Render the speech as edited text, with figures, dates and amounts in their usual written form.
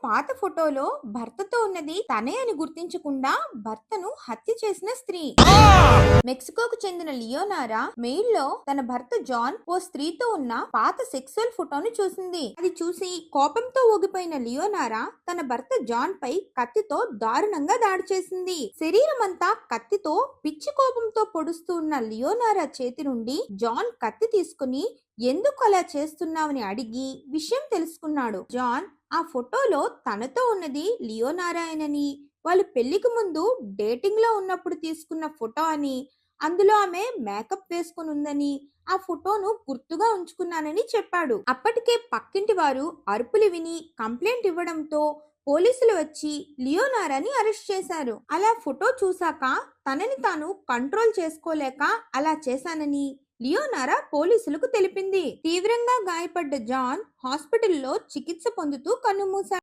పాత ఫోటోలో భర్తతో ఉన్నది తనే అని గుర్తించకుండా భర్తను హత్య చేసిన స్త్రీ. మెక్సికోకు చెందిన లియోనారా మెయిల్ లో తన భర్త జాన్ ఓ స్త్రీతో ఉన్న పాత సెక్సువల్ ఫోటోను చూసింది. అది చూసి కోపంతో ఊగిపోయిన లియోనారా తన భర్త జాన్ పై కత్తితో దారుణంగా దాడి చేసింది. శరీరం అంతా కత్తితో పిచ్చి కోపంతో పొడుస్తూ ఉన్న లియోనారా చేతి నుండి జాన్ కత్తి తీసుకుని ఎందుకు అలా చేస్తున్నావని అడిగి విషయం తెలుసుకున్నాడు. జాన్ ఆ ఫోటోలో తనతో ఉన్నది లియోనారాయనని, వాళ్ళు పెళ్లికి ముందు డేటింగ్ లో ఉన్నప్పుడు తీసుకున్న ఫోటో అని, అందులో ఆమె మేకప్ వేసుకుని ఉందని, ఆ ఫోటోను గుర్తుగా ఉంచుకున్నానని చెప్పాడు. అప్పటికే పక్కింటి వారు అరుపులు విని కంప్లైంట్ ఇవ్వడంతో పోలీసులు వచ్చి లియోనారాని అరెస్ట్ చేశారు. అలా ఫోటో చూశాక తనని తాను కంట్రోల్ చేసుకోలేక అలా చేశానని లియోనారా పోలీసులకు తెలిపింది. తీవ్రంగా గాయపడ్డ జాన్ హాస్పిటల్లో చికిత్స పొందుతూ కన్నుమూశాడు.